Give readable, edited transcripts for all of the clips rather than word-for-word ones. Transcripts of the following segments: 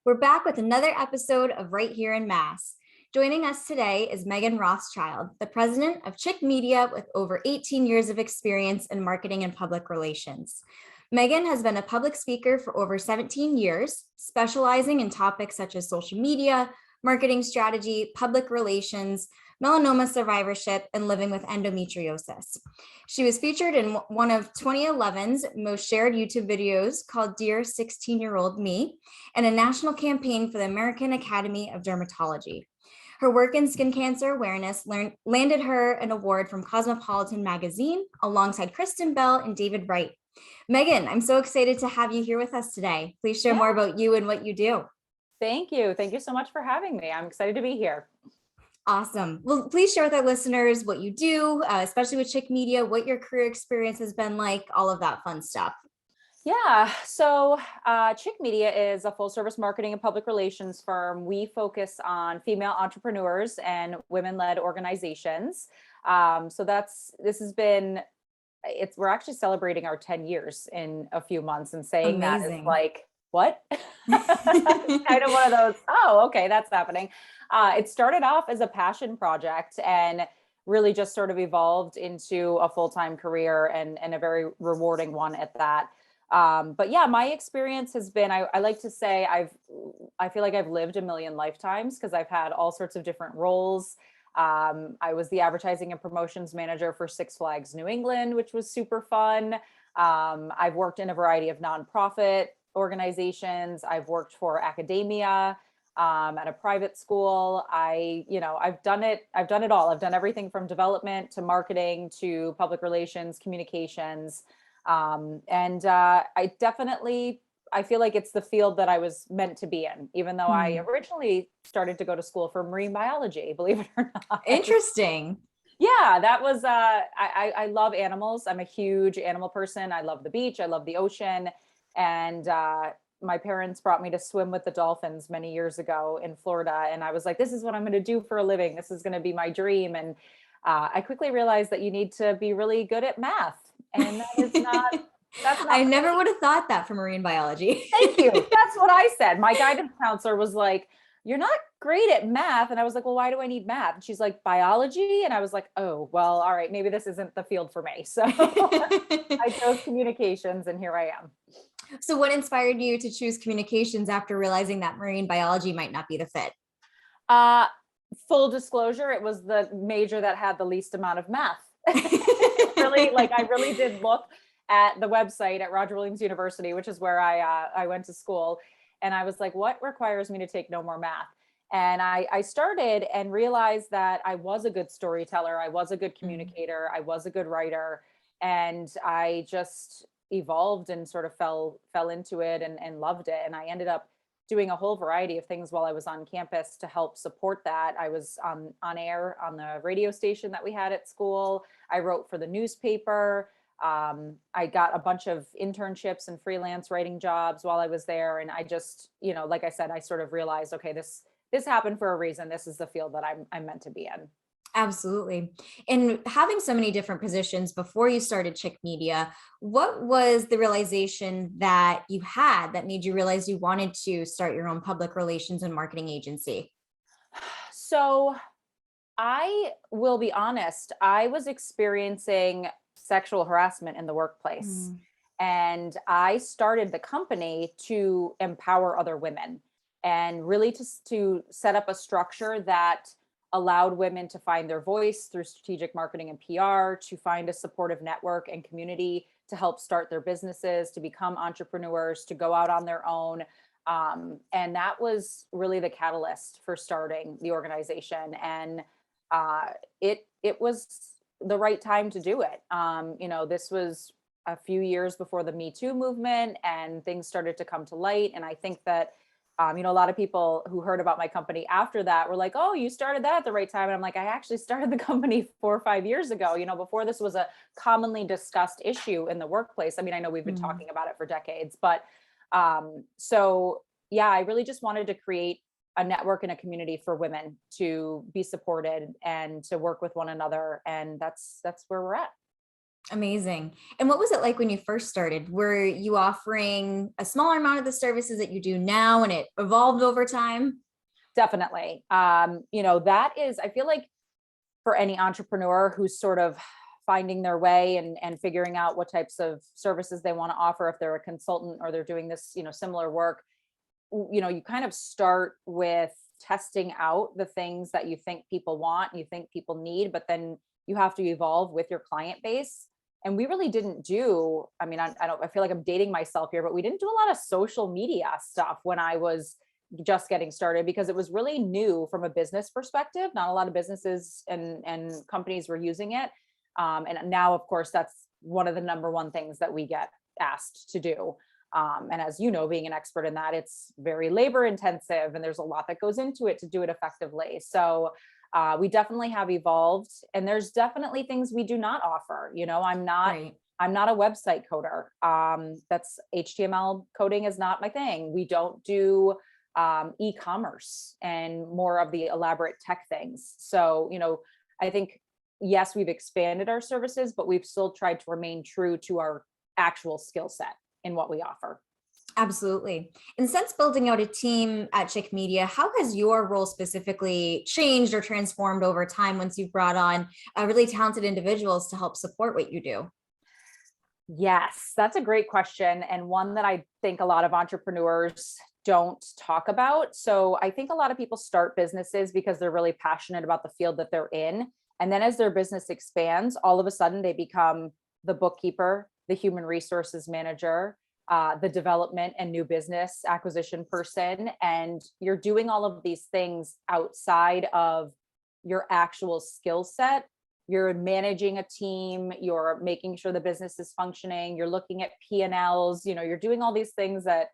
We're back with another episode of Right Here in Mass. Joining us today is Meghan Rothschild, the president of Chik Media with over 18 years of experience in marketing and public relations. Meghan has been a public speaker for over 17 years, specializing in topics such as social media, marketing strategy, public relations, melanoma survivorship, and living with endometriosis. She was featured in one of 2011's most shared YouTube videos called Dear 16-Year-Old Me, and a national campaign for the American Academy of Dermatology. Her work in skin cancer awareness landed her an award from Cosmopolitan magazine alongside Kristen Bell and David Wright. Meghan, I'm so excited to have you here with us today. Please share more about you and what you do. Thank you. Thank you so much for having me. I'm excited to be here. Awesome. Well, please share with our listeners what you do, especially with Chik Media, what your career experience has been like, all of that fun stuff. Yeah. So Chik Media is a full service marketing and public relations firm. We focus on female entrepreneurs and women-led organizations. We're actually celebrating our 10 years in a few months, and saying Amazing. that is like, what? Kind of one of those, oh, okay, that's happening. It started off as a passion project and really just sort of evolved into a full-time career and a very rewarding one at that. But yeah, my experience has been, I like to say I feel like I've lived a million lifetimes because I've had all sorts of different roles. I was the advertising and promotions manager for Six Flags New England, which was super fun. I've worked in a variety of nonprofit organizations. I've worked for academia, at a private school. I've done it all. I've done everything from development to marketing to public relations, communications. I feel like it's the field that I was meant to be in, even though I originally started to go to school for marine biology, believe it or not. Interesting. Yeah, that was, I love animals. I'm a huge animal person. I love the beach. I love the ocean. And my parents brought me to swim with the dolphins many years ago in Florida. And I was like, this is what I'm going to do for a living. This is going to be my dream. And I quickly realized that you need to be really good at math. And that's not I never would have thought that for marine biology. Thank you. That's what I said. My guidance counselor was like, you're not great at math. And I was like, well, why do I need math? And she's like, biology. And I was like, oh, well, all right, maybe this isn't the field for me. So I chose communications, and here I am. So what inspired you to choose communications after realizing that marine biology might not be the fit? Full disclosure, it was the major that had the least amount of math. I really did look at the website at Roger Williams University, which is where I went to school. And I was like, what requires me to take no more math? And I started and realized that I was a good storyteller. I was a good communicator. I was a good writer. And I just evolved and sort of fell into it and loved it. And I ended up doing a whole variety of things while I was on campus to help support that. I was on air on the radio station that we had at school. I wrote for the newspaper. I got a bunch of internships and freelance writing jobs while I was there. And I just, like I said, I sort of realized, okay, this happened for a reason. This is the field that I'm meant to be in. Absolutely. And having so many different positions before you started Chik Media, what was the realization that you had that made you realize you wanted to start your own public relations and marketing agency? So I will be honest, I was experiencing sexual harassment in the workplace. And I started the company to empower other women and really to set up a structure that allowed women to find their voice through strategic marketing and PR, to find a supportive network and community to help start their businesses, to become entrepreneurs, to go out on their own. And that was really the catalyst for starting the organization. And it was the right time to do it. This was a few years before the Me Too movement, and things started to come to light. And I think that, a lot of people who heard about my company after that were like, oh, you started that at the right time. And I'm like, I actually started the company 4 or 5 years ago, before this was a commonly discussed issue in the workplace. I mean, I know we've been talking about it for decades, but so yeah, I really just wanted to create a network and a community for women to be supported and to work with one another. And that's where we're at. Amazing. And what was it like when you first started? Were you offering a smaller amount of the services that you do now and it evolved over time? Definitely. That is, I feel like for any entrepreneur who's sort of finding their way and figuring out what types of services they want to offer, if they're a consultant or they're doing this, similar work, you kind of start with testing out the things that you think people want, you think people need, but then you have to evolve with your client base. And we really didn't do, I mean, I feel like I'm dating myself here, but we didn't do a lot of social media stuff when I was just getting started because it was really new from a business perspective. Not a lot of businesses and companies were using it. And now, of course, that's one of the number one things that we get asked to do. And as you know, being an expert in that, it's very labor intensive and there's a lot that goes into it to do it effectively. So we definitely have evolved, and there's definitely things we do not offer. Right. I'm not a website coder. That's HTML coding is not my thing. We don't do e-commerce and more of the elaborate tech things. So, I think, yes, we've expanded our services, but we've still tried to remain true to our actual skill set in what we offer. Absolutely. And since building out a team at Chick Media, how has your role specifically changed or transformed over time once you've brought on really talented individuals to help support what you do? Yes, that's a great question, and one that I think a lot of entrepreneurs don't talk about. So I think a lot of people start businesses because they're really passionate about the field that they're in. And then as their business expands, all of a sudden they become the bookkeeper, the human resources manager, the development and new business acquisition person. And you're doing all of these things outside of your actual skill set. You're managing a team, you're making sure the business is functioning, you're looking at P&Ls, you're doing all these things that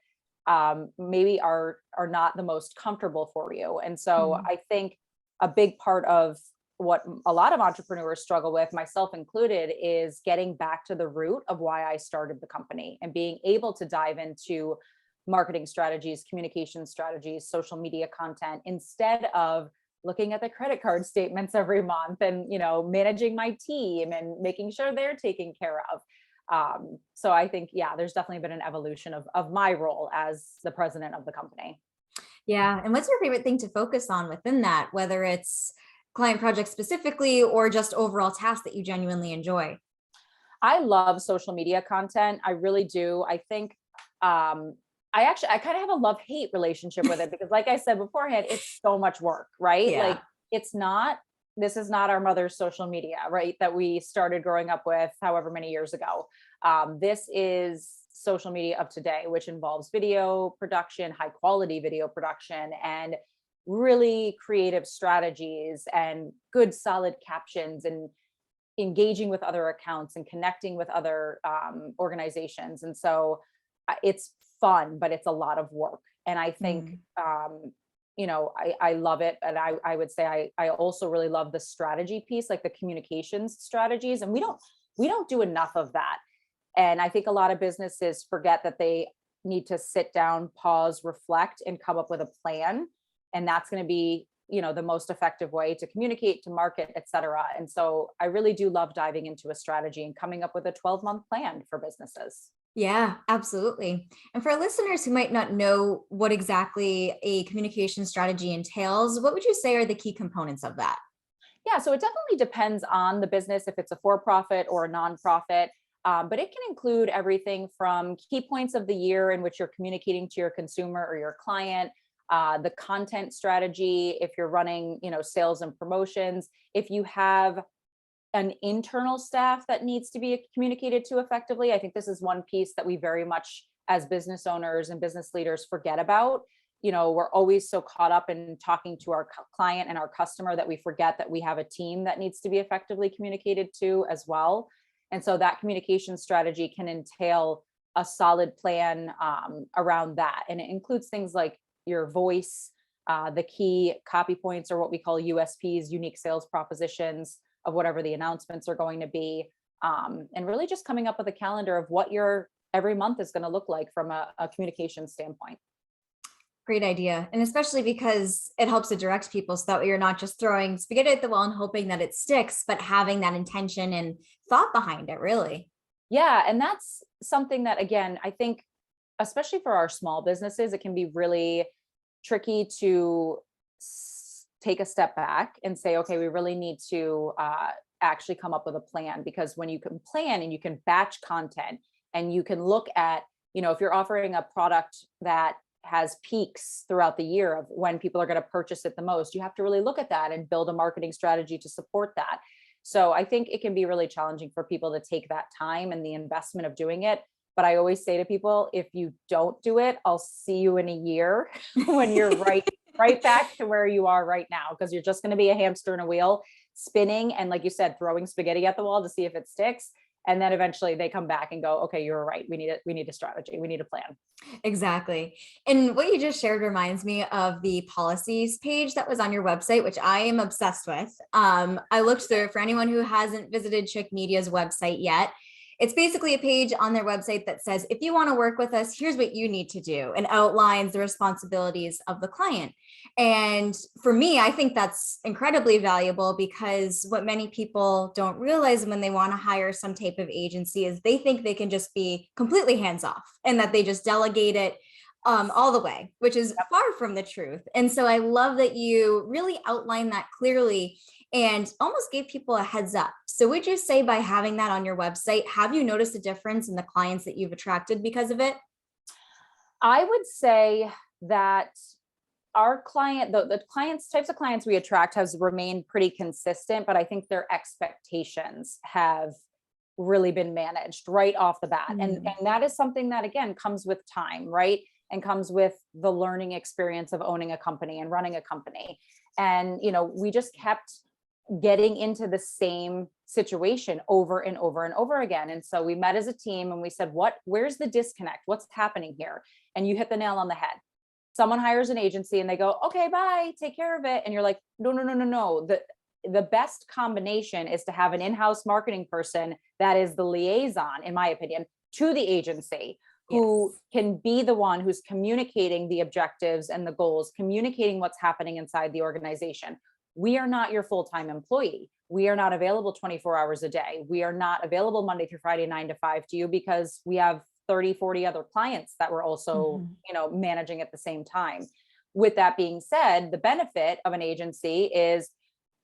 maybe are not the most comfortable for you. And so Mhm. I think a big part of what a lot of entrepreneurs struggle with, myself included, is getting back to the root of why I started the company and being able to dive into marketing strategies, communication strategies, social media content, instead of looking at the credit card statements every month and managing my team and making sure they're taken care of. So I think, yeah, there's definitely been an evolution of my role as the president of the company. Yeah. And what's your favorite thing to focus on within that, whether it's client projects specifically or just overall tasks that you genuinely enjoy? I love social media content. I really do. I think I kind of have a love-hate relationship with it because like I said beforehand, it's so much work, right? Yeah. Like it's not this is not our mother's social media, right? That we started growing up with however many years ago. This is social media of today, which involves video production, high quality video production, and really creative strategies and good solid captions and engaging with other accounts and connecting with other organizations. And so it's fun, but it's a lot of work. And I think, Mm. I love it. And I would say I also really love the strategy piece, like the communications strategies. And we don't do enough of that. And I think a lot of businesses forget that they need to sit down, pause, reflect, and come up with a plan. And that's going to be, the most effective way to communicate, to market, et cetera. And so I really do love diving into a strategy and coming up with a 12-month plan for businesses. Yeah, absolutely. And for listeners who might not know what exactly a communication strategy entails, what would you say are the key components of that? Yeah, so it definitely depends on the business, if it's a for profit or a nonprofit. But it can include everything from key points of the year in which you're communicating to your consumer or your client, the content strategy, if you're running, sales and promotions, if you have an internal staff that needs to be communicated to effectively. I think this is one piece that we very much as business owners and business leaders forget about. We're always so caught up in talking to our client and our customer that we forget that we have a team that needs to be effectively communicated to as well. And so that communication strategy can entail a solid plan around that. And it includes things like your voice, the key copy points, or what we call USPs, unique sales propositions, of whatever the announcements are going to be, and really just coming up with a calendar of what your every month is going to look like from a communication standpoint. Great idea. And especially because it helps to direct people so that way you're not just throwing spaghetti at the wall and hoping that it sticks, but having that intention and thought behind it, really. Yeah. And that's something that, again, I think, especially for our small businesses, it can be really tricky to take a step back and say, okay, we really need to actually come up with a plan, because when you can plan and you can batch content and you can look at, if you're offering a product that has peaks throughout the year of when people are going to purchase it the most, you have to really look at that and build a marketing strategy to support that. So I think it can be really challenging for people to take that time and the investment of doing it. But I always say to people, if you don't do it, I'll see you in a year when you're right back to where you are right now, because you're just going to be a hamster in a wheel spinning. And like you said, throwing spaghetti at the wall to see if it sticks. And then eventually they come back and go, okay, you were right. We need a strategy. We need a plan. Exactly. And what you just shared reminds me of the policies page that was on your website, which I am obsessed with. I looked through it for anyone who hasn't visited Chik Media's website yet. It's basically a page on their website that says, if you want to work with us, here's what you need to do, and outlines the responsibilities of the client. And for me, I think that's incredibly valuable, because what many people don't realize when they want to hire some type of agency is they think they can just be completely hands off and that they just delegate it all the way, which is far from the truth. And so I love that you really outline that clearly and almost gave people a heads up. So would you say, by having that on your website, have you noticed a difference in the clients that you've attracted because of it? I would say that our client, the types of clients we attract has remained pretty consistent, but I think their expectations have really been managed right off the bat. And that is something that, again, comes with time, right? And comes with the learning experience of owning a company and running a company. And, we just kept getting into the same situation over and over and over again. And so we met as a team and we said, where's the disconnect? What's happening here? And you hit the nail on the head. Someone hires an agency and they go, okay, bye, take care of it. And you're like, no. The best combination is to have an in-house marketing person that is the liaison, in my opinion, to the agency, who can be the one who's communicating the objectives and the goals, communicating what's happening inside the organization. We are not your full-time employee. We are not available 24 hours a day. We are not available Monday through Friday, 9 to 5 to you, because we have 30, 40 other clients that we're also, managing at the same time. With that being said, the benefit of an agency is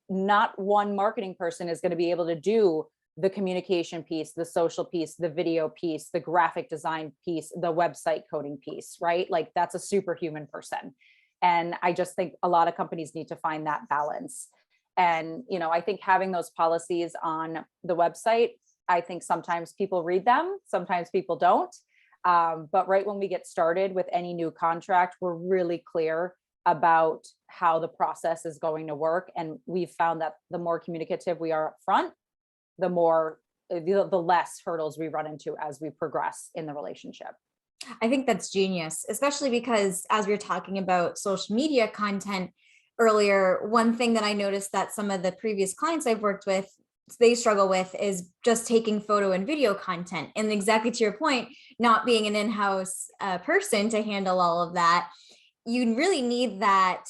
not one marketing person is going to be able to do the communication piece, the social piece, the video piece, the graphic design piece, the website coding piece, right? Like, that's a superhuman person. And I just think a lot of companies need to find that balance. And, I think having those policies on the website, I think sometimes people read them, sometimes people don't. But right when we get started with any new contract, we're really clear about how the process is going to work. And we've found that the more communicative we are up front, the less hurdles we run into as we progress in the relationship. I think that's genius, especially because as we were talking about social media content earlier, one thing that I noticed that some of the previous clients I've worked with, they struggle with, is just taking photo and video content. And exactly to your point, not being an in-house person to handle all of that, you really need that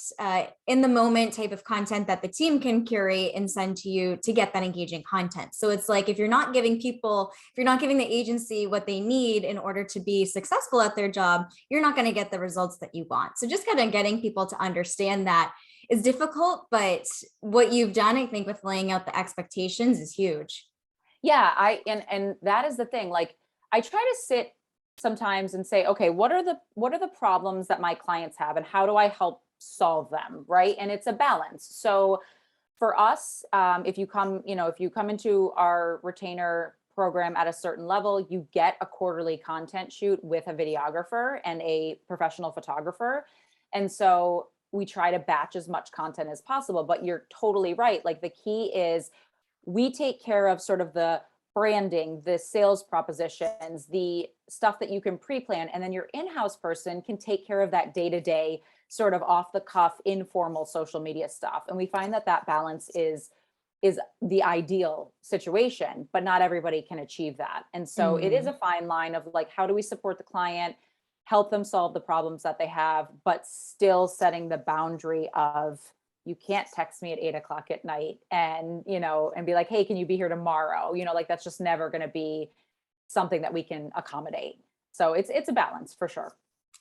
in the moment type of content that the team can curate and send to you to get that engaging content. So it's like, if you're not giving the agency what they need in order to be successful at their job, you're not going to get the results that you want. So just kind of getting people to understand that is difficult, but what you've done, I think, with laying out the expectations is huge. Yeah, and that is the thing. Like, I try to sit sometimes and say, okay, what are the problems that my clients have and how do I help solve them, right? And it's a balance. So for us, if you come into our retainer program at a certain level, you get a quarterly content shoot with a videographer and a professional photographer. And so we try to batch as much content as possible, but you're totally right. Like, the key is we take care of sort of the branding, the sales propositions, the stuff that you can pre-plan, and then your in-house person can take care of that day-to-day sort of off the cuff, informal social media stuff. And we find that balance is the ideal situation, but not everybody can achieve that. And so it is a fine line of, like, how do we support the client help them solve the problems that they have, but still setting the boundary of, you can't text me at 8 o'clock at night and, and be like, hey, can you be here tomorrow? Like that's just never going to be something that we can accommodate. So it's a balance for sure.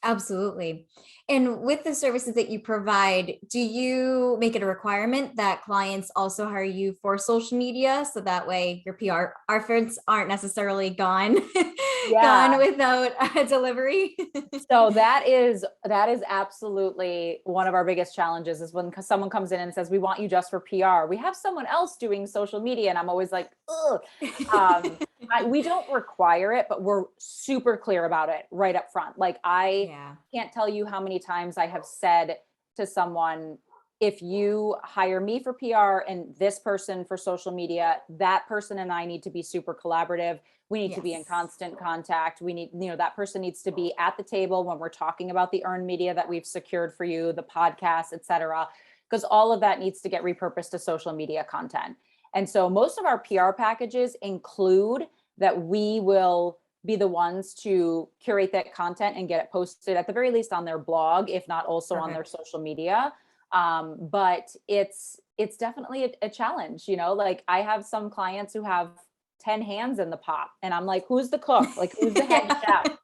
Absolutely. And with the services that you provide, do you make it a requirement that clients also hire you for social media? So that way your PR efforts aren't necessarily gone, Yeah. gone without a delivery. So that is absolutely one of our biggest challenges, is when someone comes in and says, we want you just for PR. We have someone else doing social media. And I'm always like, ugh. We don't require it, but we're super clear about it right up front. Like I Yeah. can't tell you how many times I have said to someone, if you hire me for PR and this person for social media, that person and I need to be super collaborative. We need to be in Yes. constant contact. We need, that person needs to be at the table when we're talking about the earned media that we've secured for you, the podcast, et cetera, because all of that needs to get repurposed to social media content. And so most of our PR packages include that we will be the ones to curate that content and get it posted at the very least on their blog, if not also on their Perfect. social media. But it's definitely a challenge, like I have some clients who have 10 hands in the pot and I'm like, who's the cook? Like who's the head Yeah. chef?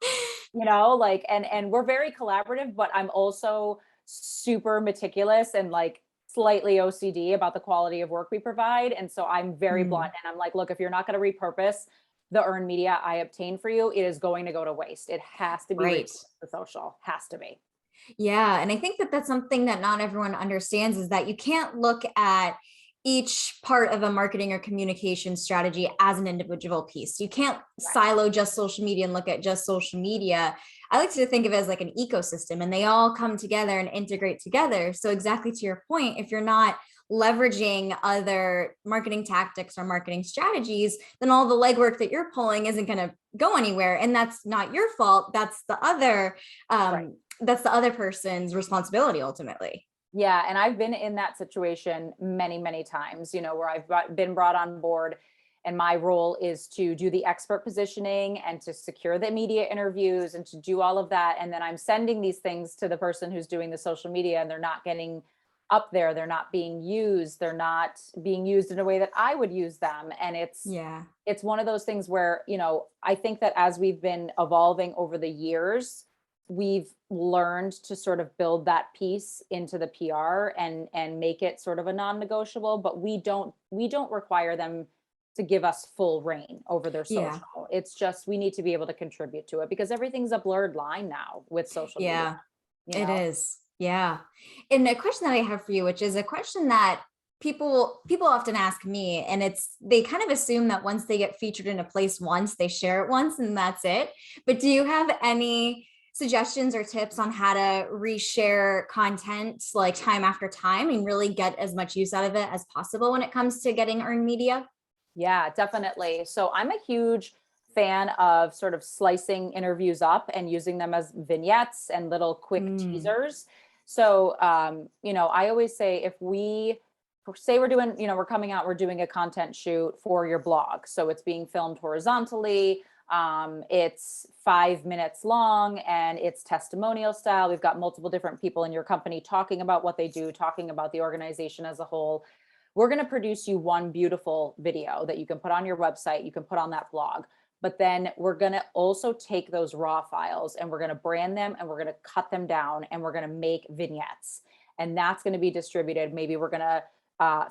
Like, and we're very collaborative, but I'm also super meticulous and like slightly OCD about the quality of work we provide. And so I'm very blunt Mm, and I'm like, look, if you're not going to repurpose the earned media I obtain for you, it is going to go to waste. It has to be right. repurposed to social, has to be. Yeah. And I think that that's something that not everyone understands, is that you can't look at each part of a marketing or communication strategy as an individual piece. You can't Right. silo just social media and look at just social media. I like to think of it as like an ecosystem, and they all come together and integrate together. So exactly to your point, if you're not leveraging other marketing tactics or marketing strategies, then all the legwork that you're pulling isn't going to go anywhere. And that's not your fault. Right. That's the other person's responsibility ultimately. Yeah. And I've been in that situation many, many times, where been brought on board and my role is to do the expert positioning and to secure the media interviews and to do all of that. And then I'm sending these things to the person who's doing the social media and they're not getting up there. They're not being used. They're not being used in a way that I would use them. And Yeah. it's one of those things where, I think that as we've been evolving over the years, we've learned to sort of build that piece into the PR and make it sort of a non-negotiable, but we don't require them to give us full reign over their Yeah. social. It's just we need to be able to contribute to it because everything's a blurred line now with social media, Yeah. you It know? is. Yeah. And a question that I have for you, which is a question that people often ask me, and it's they kind of assume that once they get featured in a place once, they share it once and that's it. But do you have any suggestions or tips on how to reshare content like time after time and really get as much use out of it as possible when it comes to getting earned media? Yeah, definitely. So I'm a huge fan of sort of slicing interviews up and using them as vignettes and little quick Mm, teasers. So, I always say if we say we're doing, we're coming out, we're doing a content shoot for your blog. So it's being filmed horizontally. It's 5 minutes long and it's testimonial style. We've got multiple different people in your company talking about what they do, talking about the organization as a whole. We're going to produce you one beautiful video that you can put on your website, you can put on that blog. But then we're going to also take those raw files and we're going to brand them and we're going to cut them down and we're going to make vignettes. And that's going to be distributed. Maybe we're going to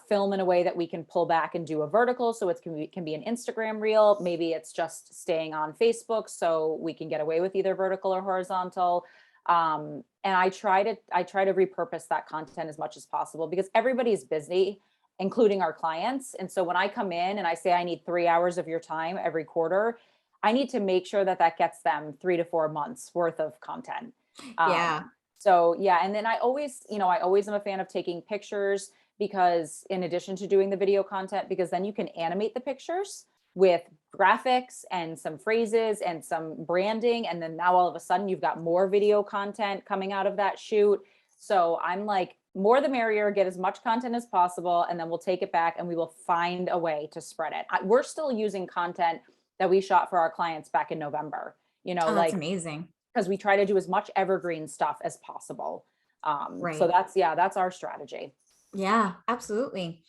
film in a way that we can pull back and do a vertical. So it can be an Instagram reel. Maybe it's just staying on Facebook. So we can get away with either vertical or horizontal. And I try to repurpose that content as much as possible because everybody's busy, including our clients. And so when I come in and I say, I need 3 hours of your time every quarter, I need to make sure that that gets them 3 to 4 months worth of content. yeah. So yeah. And then I always am a fan of taking pictures because in addition to doing the video content, because then you can animate the pictures with graphics and some phrases and some branding. And then now all of a sudden you've got more video content coming out of that shoot. So I'm like, more the merrier, get as much content as possible, and then we'll take it back and we will find a way to spread it. We're still using content that we shot for our clients back in November. Oh, that's Like amazing. because we try to do as much evergreen stuff as possible. So Right. that's our strategy. Yeah, absolutely.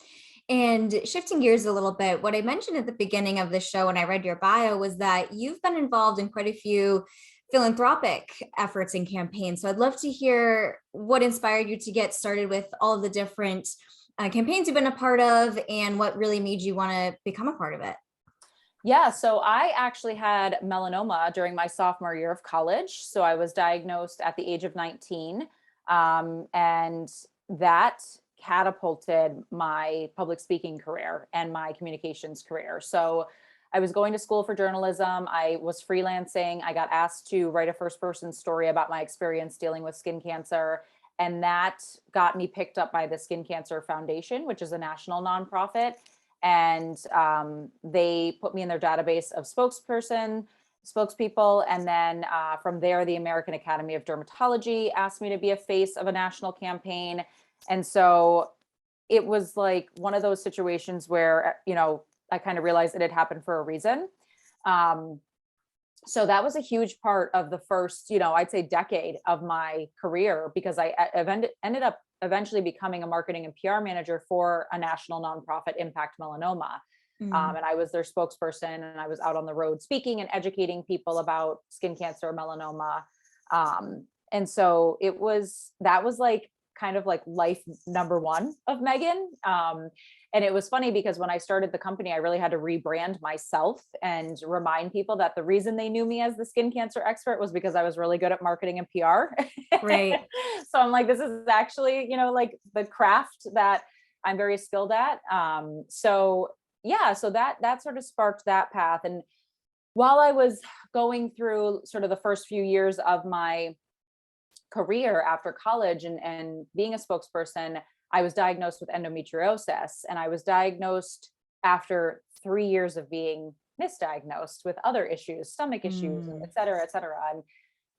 And shifting gears a little bit, what I mentioned at the beginning of the show when I read your bio was that you've been involved in quite a few philanthropic efforts and campaigns. So I'd love to hear what inspired you to get started with all of the different campaigns you've been a part of and what really made you want to become a part of it. Yeah, so I actually had melanoma during my sophomore year of college. So I was diagnosed at the age of 19. And that catapulted my public speaking career and my communications career. So I was going to school for journalism. I was freelancing. I got asked to write a first person story about my experience dealing with skin cancer. And that got me picked up by the Skin Cancer Foundation, which is a national nonprofit. And they put me in their database of spokespeople. And then from there, the American Academy of Dermatology asked me to be a face of a national campaign. And so it was like one of those situations where, I kind of realized it had happened for a reason. So that was a huge part of the first, I'd say decade of my career, because I ended up eventually becoming a marketing and PR manager for a national nonprofit, Impact Melanoma. Mm. And I was their spokesperson, and I was out on the road speaking and educating people about skin cancer, melanoma. And so that was like kind of like life number one of Meghan. And it was funny because when I started the company, I really had to rebrand myself and remind people that the reason they knew me as the skin cancer expert was because I was really good at marketing and PR. Right. So I'm like, this is actually, like the craft that I'm very skilled at. So yeah, so that sort of sparked that path. And while I was going through sort of the first few years of my career after college and being a spokesperson, I was diagnosed with endometriosis, and I was diagnosed after 3 years of being misdiagnosed with other issues, stomach issues, and Mm. et cetera, et cetera. And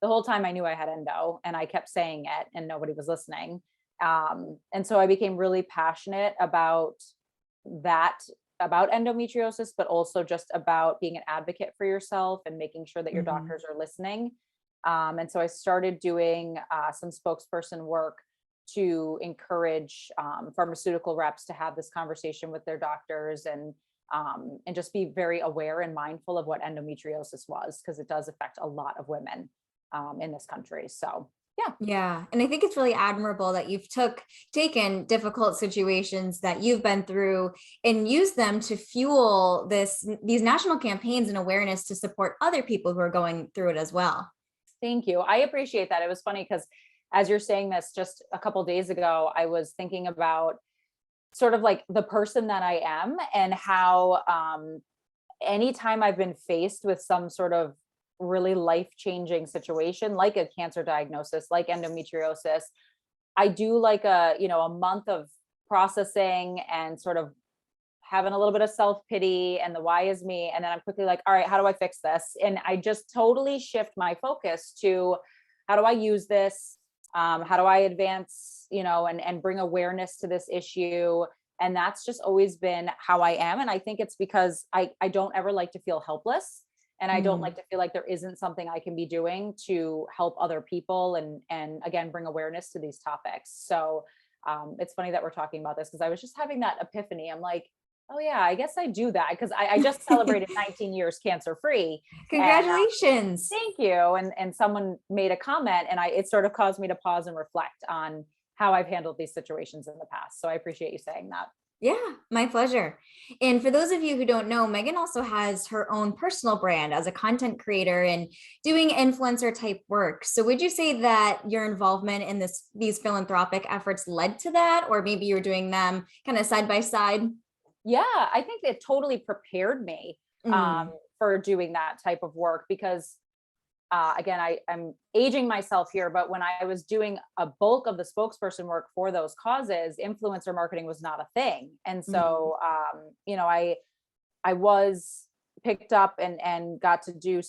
the whole time I knew I had endo, and I kept saying it and nobody was listening. And so I became really passionate about that, about endometriosis, but also just about being an advocate for yourself and making sure that your Mhm. doctors are listening. And so I started doing some spokesperson work to encourage pharmaceutical reps to have this conversation with their doctors, and just be very aware and mindful of what endometriosis was, because it does affect a lot of women in this country. So yeah. Yeah. And I think it's really admirable that you've taken difficult situations that you've been through and used them to fuel these national campaigns and awareness to support other people who are going through it as well. Thank you. I appreciate that. It was funny because as you're saying this, just a couple days ago, I was thinking about sort of like the person that I am, and how anytime I've been faced with some sort of really life-changing situation, like a cancer diagnosis, like endometriosis, I do like a month of processing and sort of having a little bit of self-pity and the why is me. And then I'm quickly like, all right, how do I fix this? And I just totally shift my focus to how do I use this? How do I advance, and bring awareness to this issue? And that's just always been how I am. And I think it's because I don't ever like to feel helpless. And I don't Mm. like to feel like there isn't something I can be doing to help other people, and again, bring awareness to these topics. So it's funny that we're talking about this, because I was just having that epiphany. I'm like, oh yeah, I guess I do that, because I just celebrated 19 years cancer free. And Congratulations. thank you. And someone made a comment, and it sort of caused me to pause and reflect on how I've handled these situations in the past. So I appreciate you saying that. Yeah, my pleasure. And for those of you who don't know, Meghan also has her own personal brand as a content creator and doing influencer type work. So would you say that your involvement in these philanthropic efforts led to that, or maybe you were doing them kind of side by side? Yeah, I think it totally prepared me Mm. for doing that type of work, because again, I'm aging myself here, but when I was doing a bulk of the spokesperson work for those causes, influencer marketing was not a thing. And Mm. so, I was picked up and got to do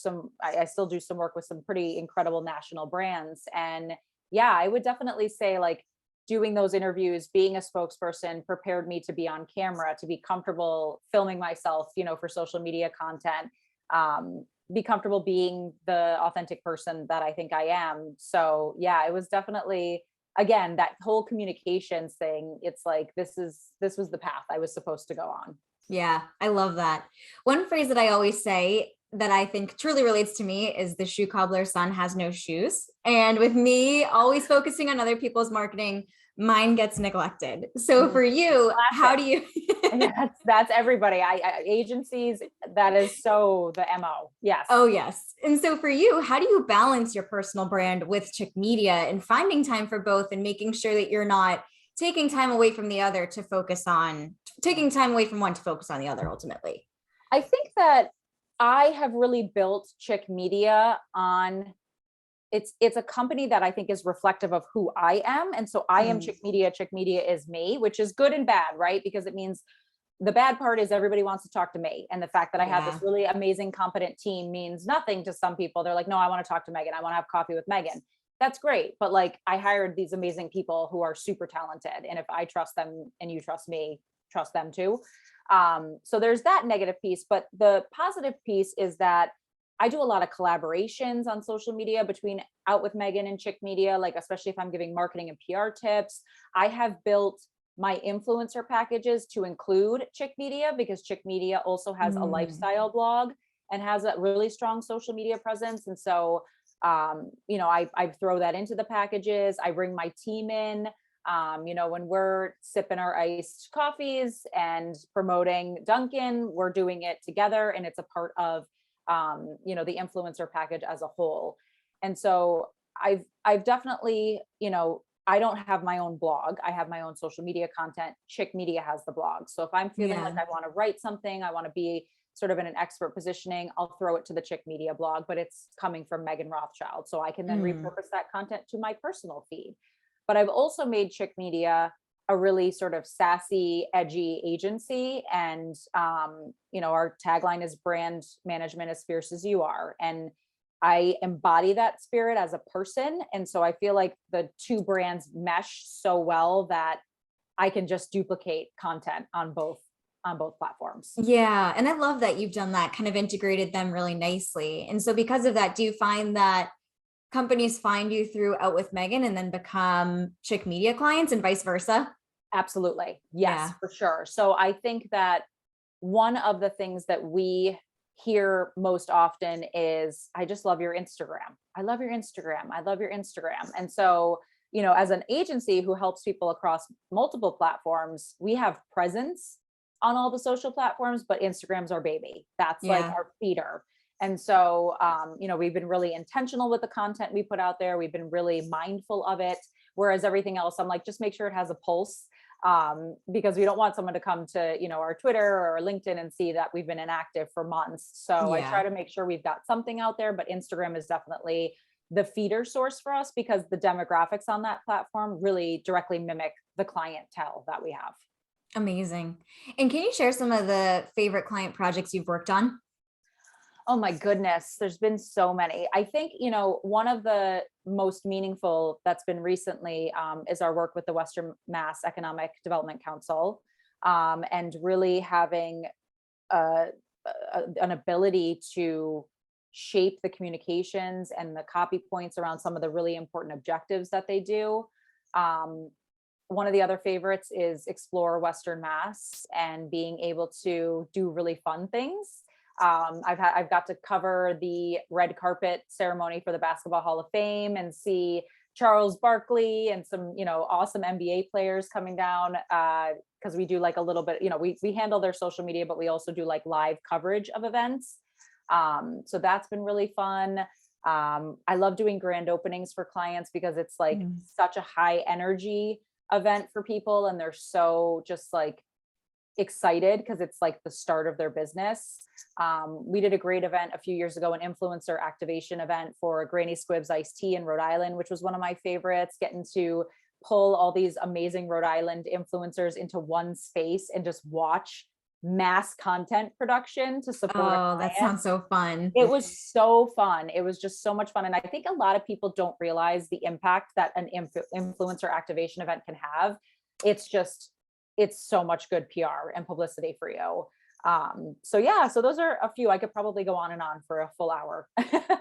I still do some work with some pretty incredible national brands. And yeah, I would definitely say like doing those interviews, being a spokesperson prepared me to be on camera, to be comfortable filming myself, for social media content. be comfortable being the authentic person that I think I am. So yeah, it was definitely, again, that whole communications thing. It's like, this was the path I was supposed to go on. Yeah, I love that. One phrase that I always say that I think truly relates to me is the shoe cobbler's son has no shoes. And with me always focusing on other people's marketing, mine gets neglected. So for you, how Classic. do you? Yeah, that's everybody. Agencies, that is so the MO. Yes. Oh, yes. And so for you, how do you balance your personal brand with Chick Media and finding time for both and making sure that you're not taking time away from the other to focus on taking time away from one to focus on the other ultimately? I think that I have really built Chick Media on, it's a company that I think is reflective of who I am. And so I am Chick Media. Chick Media is me, which is good and bad, right? Because it means the bad part is everybody wants to talk to me. And the fact that I have this Yeah. really amazing, competent team means nothing to some people. They're like, no, I want to talk to Meghan. I want to have coffee with Meghan. That's great. But like, I hired these amazing people who are super talented. And if I trust them and you trust me, trust them too. So there's that negative piece. But the positive piece is that I do a lot of collaborations on social media between Out with Meghan and Chick Media, like especially if I'm giving marketing and PR tips. I have built my influencer packages to include Chick Media because Chick Media also has a lifestyle blog and has a really strong social media presence. And so, I throw that into the packages. I bring my team in. When we're sipping our iced coffees and promoting Dunkin', we're doing it together, and it's a part of the influencer package as a whole. And so I've definitely, I don't have my own blog. I have my own social media content. Chick Media has the blog. So if I'm feeling like I want to write something, I want to be sort of in an expert positioning, I'll throw it to the Chick Media blog, but it's coming from Meghan Rothschild. So I can then repurpose that content to my personal feed. But I've also made Chick Media a really sort of sassy, edgy agency. And, our tagline is brand management as fierce as you are. And I embody that spirit as a person. And so I feel like the two brands mesh so well that I can just duplicate content on both platforms. Yeah. And I love that you've done that, kind of integrated them really nicely. And so because of that, do you find that companies find you through Out with Meghan and then become Chick Media clients and vice versa? Absolutely. Yes, Yeah. for sure. So I think that one of the things that we hear most often is, I just love your Instagram. I love your Instagram. I love your Instagram. And so, as an agency who helps people across multiple platforms, we have presence on all the social platforms, but Instagram's our baby. That's like Yeah. our feeder. And so, we've been really intentional with the content we put out there. We've been really mindful of it. Whereas everything else, I'm like, just make sure it has a pulse, because we don't want someone to come to, our Twitter or LinkedIn and see that we've been inactive for months. So I try Yeah. to make sure we've got something out there, but Instagram is definitely the feeder source for us because the demographics on that platform really directly mimic the clientele that we have. Amazing. And can you share some of the favorite client projects you've worked on? Oh my goodness, there's been so many. I think, one of the most meaningful that's been recently is our work with the Western Mass Economic Development Council, and really having uh, an ability to shape the communications and the copy points around some of the really important objectives that they do. Um, One of the other favorites is Explore Western Mass and being able to do really fun things. I've got to cover the red carpet ceremony for the Basketball Hall of Fame and see Charles Barkley and some, awesome NBA players coming down, because we do like a little bit, we handle their social media, but we also do like live coverage of events. So that's been really fun. I love doing grand openings for clients because it's like such a high energy event for people, and they're so just like excited because it's like the start of their business. We did a great event a few years ago, an influencer activation event for Granny Squibb's iced tea in Rhode Island, which was one of my favorites, getting to pull all these amazing Rhode Island influencers into one space and just watch mass content production to support a Oh, that client. sounds so fun. It was so fun. It was just so much fun. And I think a lot of people don't realize the impact that an influencer activation event can have. It's so much good PR and publicity for you. So yeah, so those are a few. I could probably go on and on for a full hour.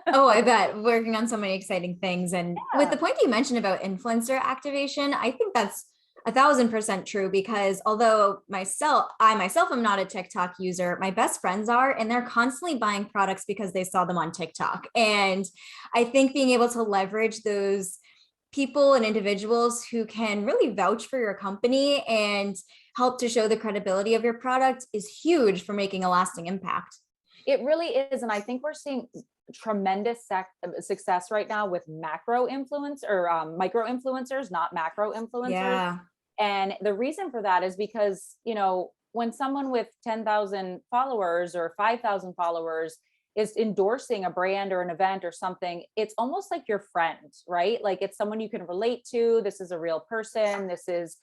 Oh, I bet, working on so many exciting things. And with the Yeah. point you mentioned about influencer activation, I think that's 1,000% true, because although I myself am not a TikTok user, my best friends are, and they're constantly buying products because they saw them on TikTok. And I think being able to leverage those people and individuals who can really vouch for your company and help to show the credibility of your product is huge for making a lasting impact. It really is. And I think we're seeing tremendous success right now with macro influence or micro influencers, not macro influencers. Yeah. And the reason for that is because, when someone with 10,000 followers or 5,000 followers is endorsing a brand or an event or something, it's almost like your friend, right? Like it's someone you can relate to. This is a real person. This is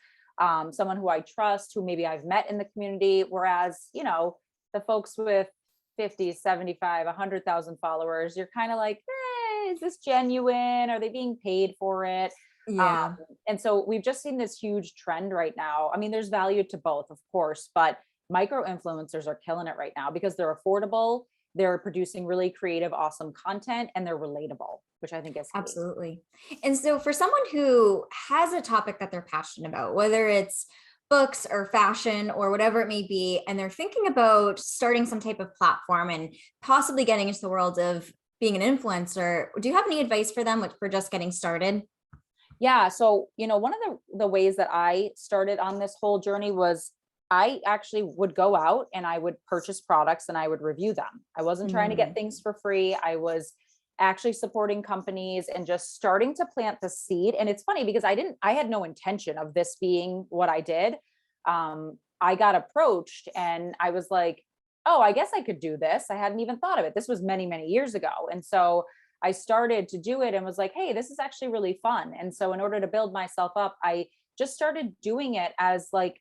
someone who I trust, who maybe I've met in the community. Whereas, the folks with 50, 75, 100,000 followers, you're kind of like, is this genuine? Are they being paid for it? Yeah. And so we've just seen this huge trend right now. I mean, there's value to both, of course, but micro influencers are killing it right now because they're affordable, they're producing really creative, awesome content, and they're relatable, which I think is key. Absolutely. And so for someone who has a topic that they're passionate about, whether it's books or fashion or whatever it may be, and they're thinking about starting some type of platform and possibly getting into the world of being an influencer, do you have any advice for them for just getting started? Yeah. So, one of the ways that I started on this whole journey was I actually would go out and I would purchase products and I would review them. I wasn't trying to get Mm, things for free. I was actually supporting companies and just starting to plant the seed. And it's funny because I had no intention of this being what I did. I got approached and I was like, oh, I guess I could do this. I hadn't even thought of it. This was many, many years ago. And so I started to do it and was like, hey, this is actually really fun. And so in order to build myself up, I just started doing it as like,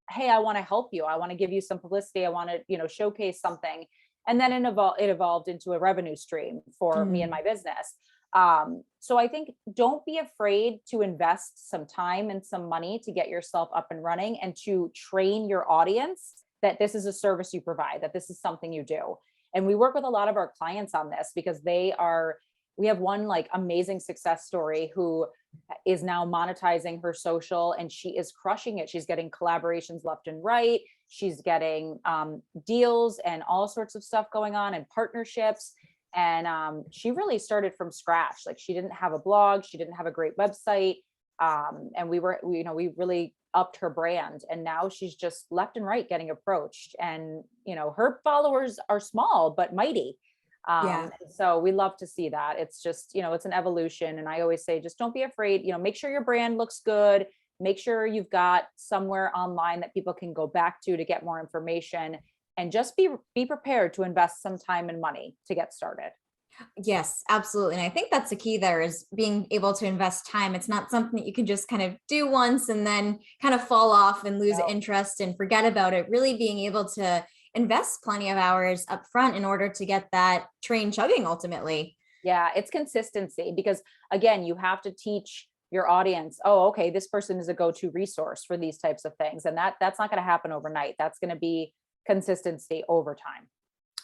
hey, I want to help you. I want to give you some publicity. I want to, showcase something. And then it evolved into a revenue stream for me and mm. my business. So I think don't be afraid to invest some time and some money to get yourself up and running and to train your audience that this is a service you provide, that this is something you do. And we work with a lot of our clients on this because we have one like amazing success story who is now monetizing her social and she is crushing it. She's getting collaborations left and right. She's getting deals and all sorts of stuff going on and partnerships. And she really started from scratch. Like she didn't have a blog. She didn't have a great website. And we really upped her brand. And now she's just left and right getting approached. And, her followers are small, but mighty. Yeah. So we love to see that. It's just, it's an evolution. And I always say, just don't be afraid, make sure your brand looks good. Make sure you've got somewhere online that people can go back to get more information, and just be prepared to invest some time and money to get started. Yes, absolutely. And I think that's the key there, is being able to invest time. It's not something that you can just kind of do once and then kind of fall off and lose No. interest and forget about it. Really being able to invest plenty of hours up front in order to get that train chugging ultimately. Yeah, it's consistency because again, you have to teach your audience, oh, okay, this person is a go-to resource for these types of things. And that's not going to happen overnight. That's going to be consistency over time.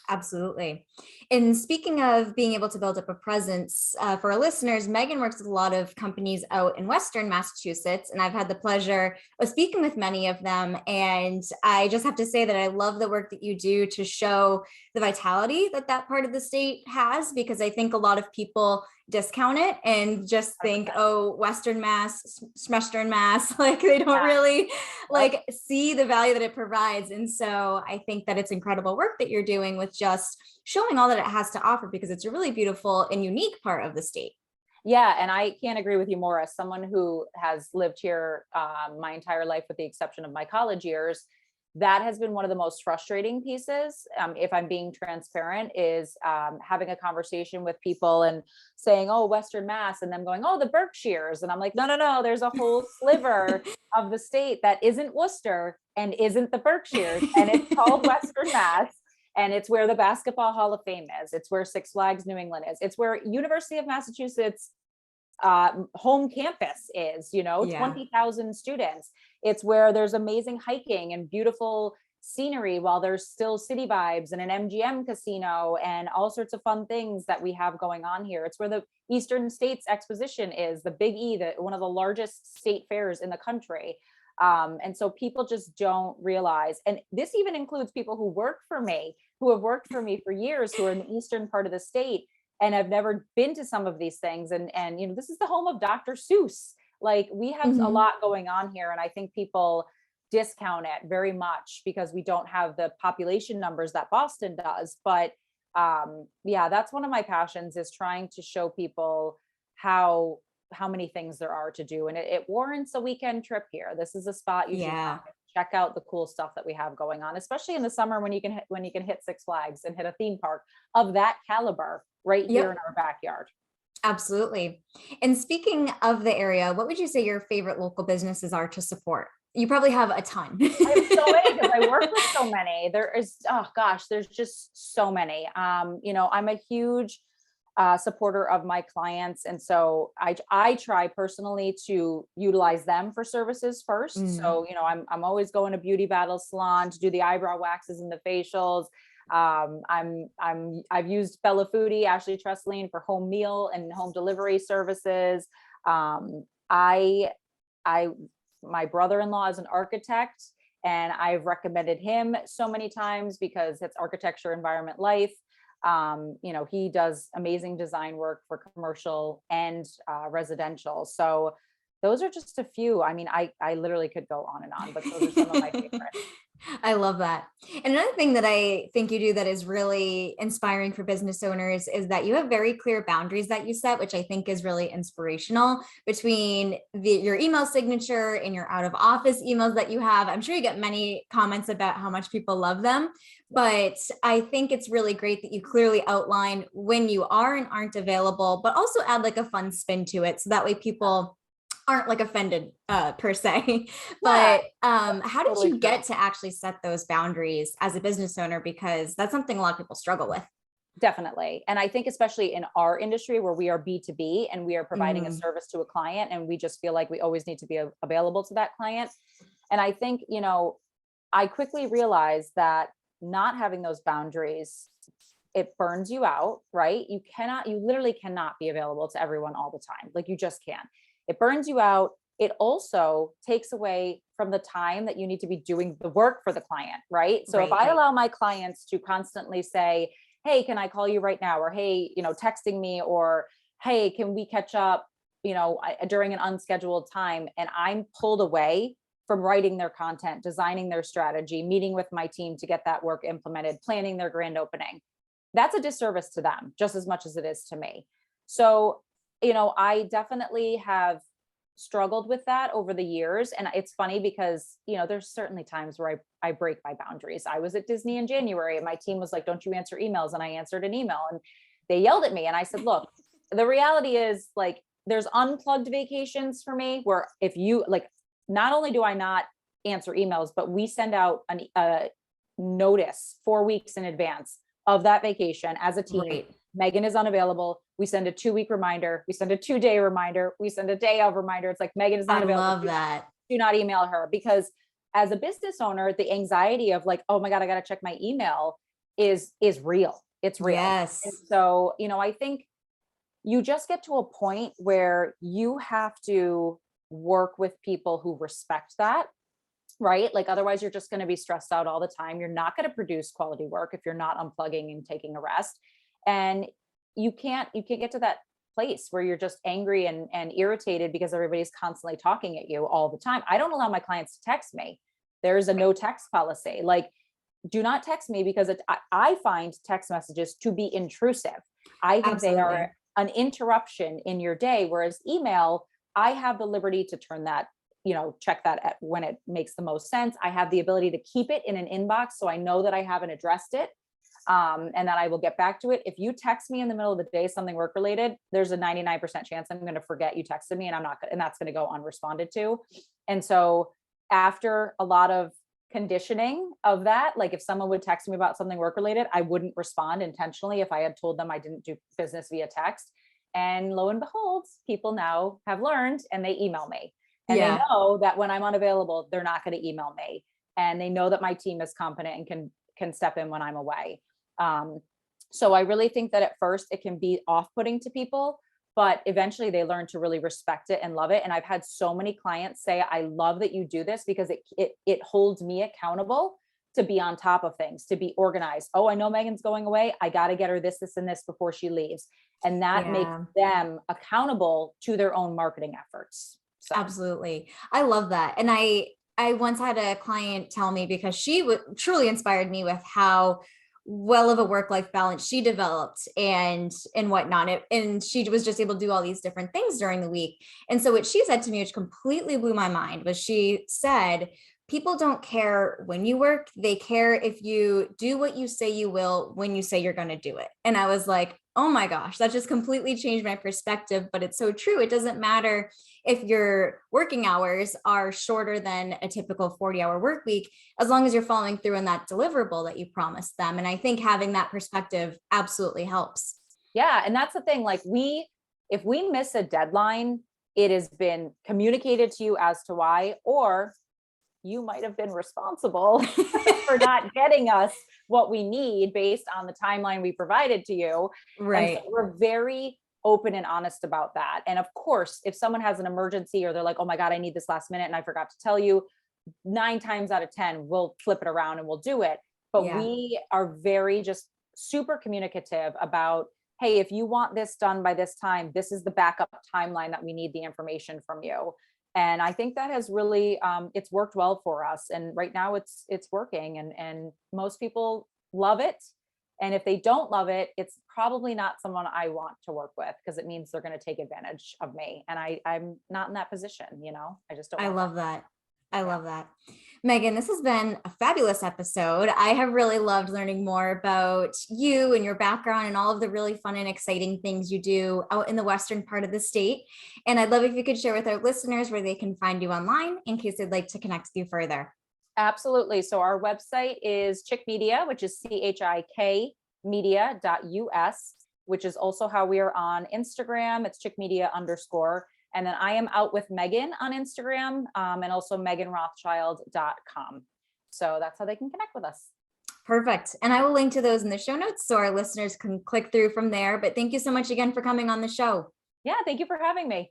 Absolutely. And speaking of being able to build up a presence, for our listeners, Meghan works with a lot of companies out in Western Massachusetts, and I've had the pleasure of speaking with many of them. And I just have to say that I love the work that you do to show the vitality that that part of the state has, because I think a lot of people discount it and just think, 100%. oh, Western Mass, Western Mass, like they don't really like see the value that it provides. And so I think that it's incredible work that you're doing with just showing all that it has to offer, because it's a really beautiful and unique part of the state. Yeah, and I can't agree with you more. As someone who has lived here my entire life, with the exception of my college years, that has been one of the most frustrating pieces, if I'm being transparent, is having a conversation with people and saying, oh, Western Mass, and them going, oh, the Berkshires. And I'm like, no, no, no, there's a whole sliver of the state that isn't Worcester and isn't the Berkshires. And it's called Western Mass. And it's where the Basketball Hall of Fame is. It's where Six Flags New England is. It's where University of Massachusetts home campus is, Yeah. 20,000 students. It's where there's amazing hiking and beautiful, scenery while there's still city vibes and an MGM casino and all sorts of fun things that we have going on here. It's where the Eastern States Exposition is, the Big E, one of the largest state fairs in the country. And so people just don't realize, and this even includes people who work for me, who have worked for me for years, who are in the eastern part of the state and have never been to some of these things. And you know, this is the home of Dr. Seuss. Like, we have a lot going on here, and I think people discount it very much because we don't have the population numbers that Boston does. But yeah, that's one of my passions, is trying to show people how many things there are to do, and it warrants a weekend trip here. This is a spot you should come and check out the cool stuff that we have going on, especially in the summer when you can hit Six Flags and hit a theme park of that caliber right here in our backyard. Absolutely. And speaking of the area, what would you say your favorite local businesses are to support? You probably have a ton. I have so many because I work with so many. There is, oh gosh, there's just so many. You know, I'm a huge supporter of my clients. And so I try personally to utilize them for services first. So, you know, I'm always going to Beauty Battle Salon to do the eyebrow waxes and the facials. I've used Bella Foodie, Ashley Tressline, for home meal and home delivery services. My brother-in-law is an architect, and I've recommended him so many times because it's architecture, environment, life. You know, he does amazing design work for commercial and residential. So those are just a few. I mean, I literally could go on and on, but those are some of my favorites. I love that. And another thing that I think you do that is really inspiring for business owners is that you have very clear boundaries that you set, which I think is really inspirational, between your email signature and your out of office emails that you have. I'm sure you get many comments about how much people love them, but I think it's really great that you clearly outline when you are and aren't available, but also add like a fun spin to it. So that way people aren't like offended per se. But how did you get to actually set those boundaries as a business owner? Because that's something a lot of people struggle with. Definitely. And I think especially in our industry where we are B2B and we are providing a service to a client, and we just feel like we always need to be available to that client. And I think, you know, I quickly realized that not having those boundaries, it burns you out, right? You literally cannot be available to everyone all the time. Like, you just can't. It burns you out. It also takes away from the time that you need to be doing the work for the client, right? So if I allow my clients to constantly say, hey, can I call you right now? Or, hey, you know, texting me, or, hey, can we catch up, you know, during an unscheduled time, and I'm pulled away from writing their content, designing their strategy, meeting with my team to get that work implemented, planning their grand opening, that's a disservice to them just as much as it is to me. So, you know, I definitely have struggled with that over the years. And it's funny because, you know, there's certainly times where I break my boundaries. I was at Disney in January and my team was like, don't you answer emails? And I answered an email and they yelled at me. And I said, look, the reality is, like, there's unplugged vacations for me where if you, like, not only do I not answer emails, but we send out a notice 4 weeks in advance of that vacation as a team. Meghan is unavailable. We send a 2-week reminder. We send a 2-day reminder. We send a day of reminder. It's like, Meghan is not available. I love that. Do not email her. Because as a business owner, the anxiety of like, oh my God, I got to check my email is real. It's real. Yes. And so, you know, I think you just get to a point where you have to work with people who respect that, right? Like, otherwise you're just going to be stressed out all the time. You're not going to produce quality work if you're not unplugging and taking a rest. And you can't get to that place where you're just angry and irritated because everybody's constantly talking at you all the time. I don't allow my clients to text me. There's a no text policy. Like, do not text me, because I find text messages to be intrusive. I think they are an interruption in your day. Whereas email, I have the liberty to turn that, you know, check that when it makes the most sense. I have the ability to keep it in an inbox so I know that I haven't addressed it. And that I will get back to it. If you text me in the middle of the day, something work related, there's a 99% chance I'm going to forget you texted me, and and that's going to go unresponded to. And so after a lot of conditioning of that, like, if someone would text me about something work related, I wouldn't respond intentionally if I had told them I didn't do business via text. And lo and behold, people now have learned and they email me, and they know that when I'm unavailable, they're not going to email me. and they know that my team is competent and can step in when I'm away. So I really think that at first it can be off-putting to people, but eventually they learn to really respect it and love it. And I've had so many clients say, I love that you do this because it holds me accountable to be on top of things, to be organized. Oh, I know Meghan's going away. I got to get her this, this, and this before she leaves. And that makes them accountable to their own marketing efforts. So. Absolutely. I love that. And I once had a client tell me, because she truly inspired me with how well of a work-life balance she developed and whatnot. And she was just able to do all these different things during the week. And so what she said to me, which completely blew my mind, was she said, people don't care when you work. They care if you do what you say you will when you say you're going to do it. And I was like, oh my gosh, that just completely changed my perspective. But it's so true. It doesn't matter if your working hours are shorter than a typical 40-hour work week, as long as you're following through on that deliverable that you promised them. And I think having that perspective absolutely helps. Yeah. And that's the thing. Like if we miss a deadline, it has been communicated to you as to why, or you might have been responsible for not getting us what we need based on the timeline we provided to you. Right. And so we're very open and honest about that. And of course, if someone has an emergency or they're like, oh my God, I need this last minute and I forgot to tell you, 9 times out of 10, we'll flip it around and we'll do it. But we are very just super communicative about, hey, if you want this done by this time, this is the backup timeline that we need the information from you. And I think that has really, it's worked well for us. And right now it's working, and most people love it. And if they don't love it, it's probably not someone I want to work with, because it means they're going to take advantage of me. And I'm not in that position, I just don't. I love that. I love that. Meghan, this has been a fabulous episode. I have really loved learning more about you and your background and all of the really fun and exciting things you do out in the western part of the state. And I'd love if you could share with our listeners where they can find you online in case they'd like to connect with you further. Absolutely. So our website is Chik Media, which is CHIK media.us, which is also how we are on Instagram. It's Chik Media _. And then I am out with Meghan on Instagram, and also MeghanRothschild.com. So that's how they can connect with us. Perfect. And I will link to those in the show notes so our listeners can click through from there. But thank you so much again for coming on the show. Yeah, thank you for having me.